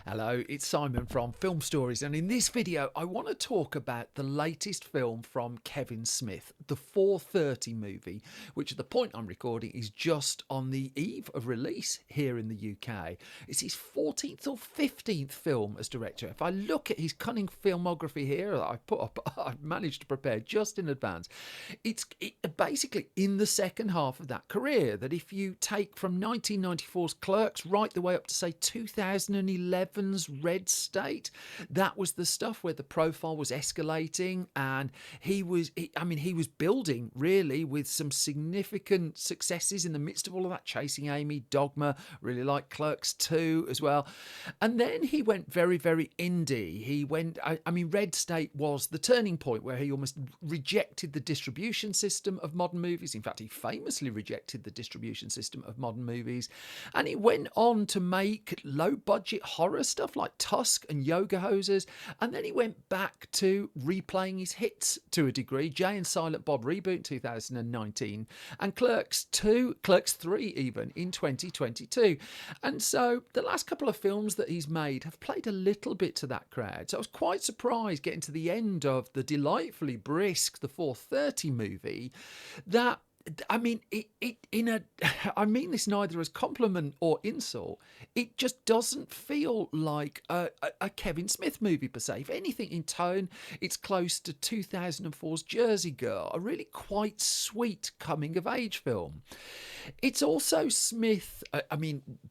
Hello, it's Simon from Film Stories, and in this video I want to talk about the latest film from Kevin Smith, the 4:30 movie, which at the point I'm recording is just on the eve of release here in the UK. It's his 14th or 15th film as director. If I look at his cunning filmography here that I've put up, I've managed to prepare just in advance. It's basically in the second half of that career, that if you take from 1994's Clerks right the way up to say 2011's Red State, that was the stuff where the profile was escalating, and he was building really with some significant successes in the midst of all of that. Chasing Amy, Dogma, really like Clerks 2 as well. And then he went very, very indie. Red State was the turning point where he almost rejected the distribution system of modern movies. In fact, he famously rejected the distribution system of modern movies. And he went on to make low budget horror stuff like Tusk and Yoga Hosers. And then he went back to replaying his hits to a degree. Jay and Silent Bob reboot in 2019, and Clerks 2, Clerks 3 even in 2022. And so the last couple of films that he's made have played a little bit to that crowd. So I was quite surprised getting to the end of the delightfully brisk The 4:30 movie that I mean, I mean this neither as compliment or insult. It just doesn't feel like a Kevin Smith movie per se. If anything, in tone, it's close to 2004's Jersey Girl, a really quite sweet coming of age film. It's also Smith,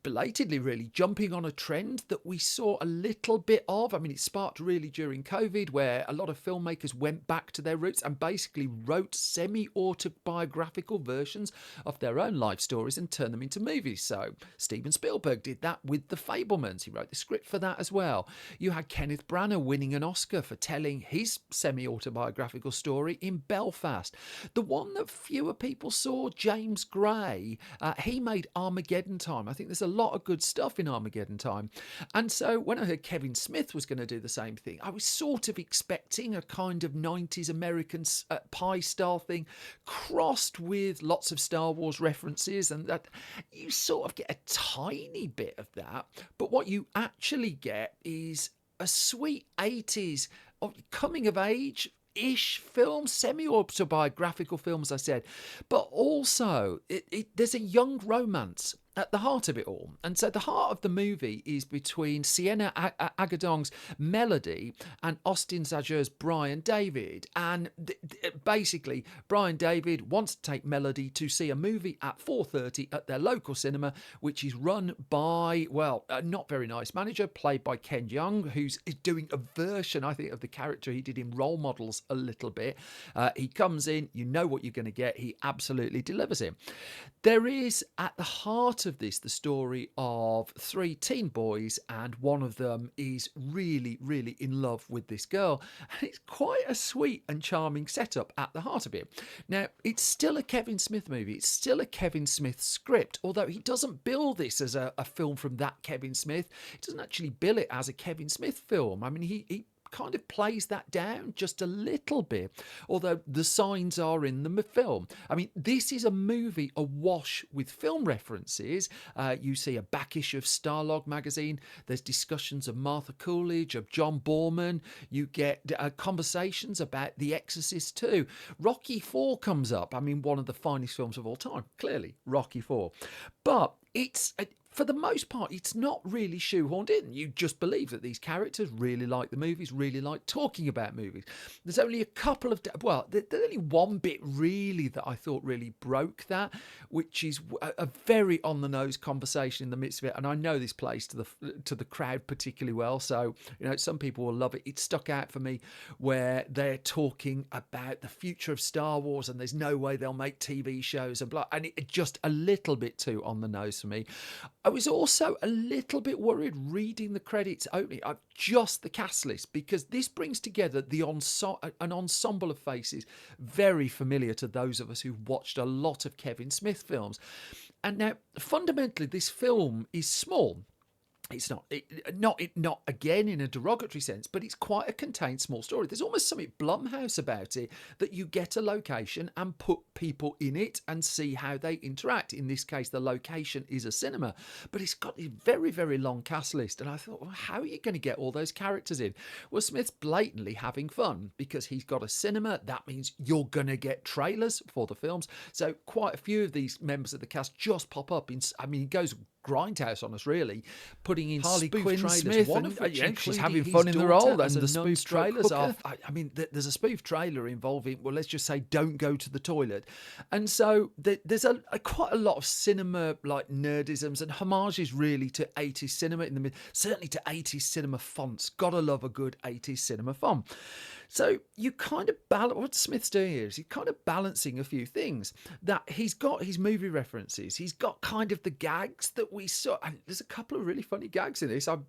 belatedly really, jumping on a trend that we saw a little bit of. I mean, it sparked really during COVID, where a lot of filmmakers went back to their roots and basically wrote semi-autobiographical versions of their own life stories and turned them into movies. So Steven Spielberg did that with The Fabelmans. He wrote the script for that as well. You had Kenneth Branagh winning an Oscar for telling his semi-autobiographical story in Belfast. The one that fewer people saw, James Gray, he made Armageddon Time. I think there's a lot of good stuff in Armageddon Time. And so when I heard Kevin Smith was going to do the same thing, I was sort of expecting a kind of 90s American Pie style thing crossed with lots of Star Wars references, and that you sort of get a tiny bit of that. But what you actually get is a sweet 80s coming of age ish film, semi-autobiographical film, as I said, but also there's a young romance at the heart of it all. And so the heart of the movie is between Sienna Agadong's Melody and Austin Zajer's Brian David. And basically, Brian David wants to take Melody to see a movie at 4:30 at their local cinema, which is run by, well, a not very nice manager played by Ken Jeong, who's doing a version, I think, of the character he did in Role Models a little bit. He comes in, you know what you're going to get. He absolutely delivers it. There is at the heart of this the story of three teen boys, and one of them is really, really in love with this girl. And it's quite a sweet and charming setup at the heart of it. Now, it's still a Kevin Smith movie. It's still a Kevin Smith script, although he doesn't bill this as a film from that Kevin Smith. He doesn't actually bill it as a Kevin Smith film. I mean, he kind of plays that down just a little bit, although the signs are in the film. I mean, this is a movie awash with film references. You see a back issue of Starlog magazine. There's discussions of Martha Coolidge, of John Borman. You get conversations about The Exorcist 2. Rocky 4 comes up. I mean, one of the finest films of all time, clearly, Rocky 4. But it's for the most part, it's not really shoehorned in. You just believe that these characters really like the movies, really like talking about movies. There's only a couple of, there's only one bit really that I thought really broke that, which is a very on-the-nose conversation in the midst of it. And I know this plays to the crowd particularly well, so some people will love it. It stuck out for me where they're talking about the future of Star Wars, and there's no way they'll make TV shows and blah. And it just a little bit too on the nose for me. I was also a little bit worried reading the credits opening of just the cast list, because this brings together an ensemble of faces very familiar to those of us who've watched a lot of Kevin Smith films. And now, fundamentally, this film is small. It's not again in a derogatory sense, but it's quite a contained small story. There's almost something Blumhouse about it, that you get a location and put people in it and see how they interact. In this case, the location is a cinema, but it's got a very, very long cast list. And I thought, well, how are you going to get all those characters in? Well, Smith's blatantly having fun because he's got a cinema. That means you're going to get trailers for the films. So quite a few of these members of the cast just pop up in, I mean, he goes grindhouse on us, really, putting in Harley spoof Quinn trailers. Smith, One and of which she's included having his fun in the daughter role, and as a the spoof non-stroke trailers hooker. are. I mean, there's a spoof trailer involving, well, let's just say, don't go to the toilet, and so there's quite a lot of cinema like nerdisms and homages, really, to 80s cinema in the certainly to 80s cinema fonts. Gotta love a good 80s cinema font. So you kind of balance what Smith's doing here is he's kind of balancing a few things. That he's got his movie references, he's got kind of the gags that we saw, and there's a couple of really funny gags in this. I'm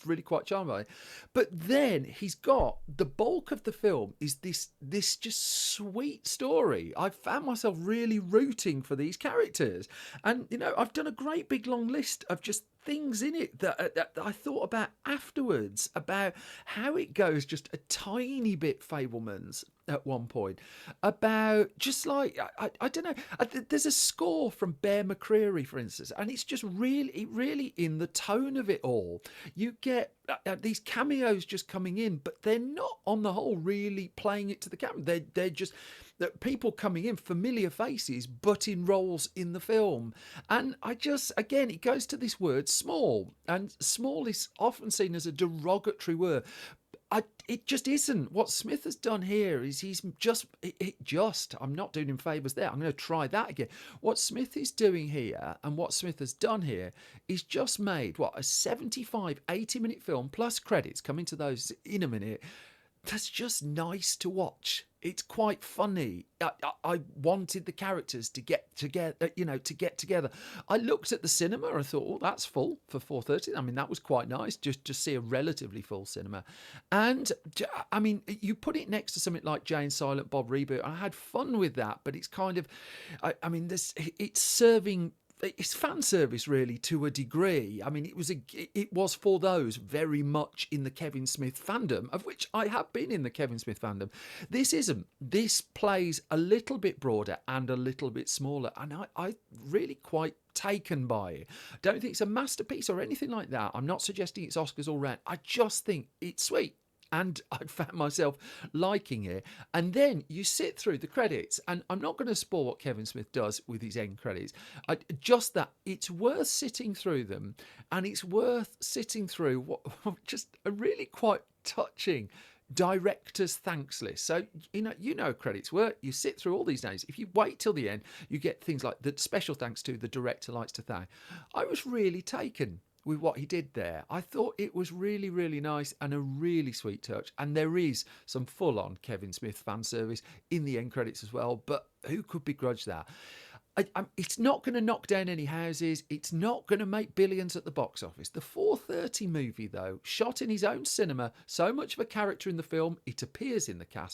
really quite charmed by it. But then he's got the bulk of the film is this just sweet story. I found myself really rooting for these characters, and I've done a great big long list of just things in it that I thought about afterwards, about how it goes just a tiny bit Fableman's at one point, about just like I don't know, there's a score from Bear McCreary, for instance, and it's just really in the tone of it all. You get these cameos just coming in, but they're not on the whole really playing it to the camera. They're just that people coming in, familiar faces, but in roles in the film. And I just, again, it goes to this word small, and small is often seen as a derogatory word. It just isn't. What Smith has done here is he's I'm not doing him favours there. I'm going to try that again. What Smith is doing here, and what Smith has done here, is just made, a 75, 80-minute film, plus credits, coming to those in a minute, that's just nice to watch. It's quite funny. I wanted the characters to get together, to get together. I looked at the cinema. I thought, oh, that's full for 4:30. I mean, that was quite nice, just to see a relatively full cinema. And I mean, you put it next to something like Jay and Silent Bob Reboot. I had fun with that, but it's kind of, I mean, it's serving. It's fan service, really, to a degree. I mean, it was for those very much in the Kevin Smith fandom, of which I have been in the Kevin Smith fandom. This isn't. This plays a little bit broader and a little bit smaller, and I really quite taken by it. Don't think it's a masterpiece or anything like that. I'm not suggesting it's Oscars all round. I just think it's sweet. And I found myself liking it. And then you sit through the credits, and I'm not going to spoil what Kevin Smith does with his end credits. Just that it's worth sitting through them, and it's worth sitting through what just a really quite touching director's thanks list. So credits work. You sit through all these names. If you wait till the end, you get things like the special thanks to the director likes to thank. I was really taken with what he did there. I thought it was really, really nice and a really sweet touch. And there is some full-on Kevin Smith fan service in the end credits as well. But who could begrudge that? It's not going to knock down any houses. It's not going to make billions at the box office. The 4:30 movie, though, shot in his own cinema, so much of a character in the film, it appears in the cast.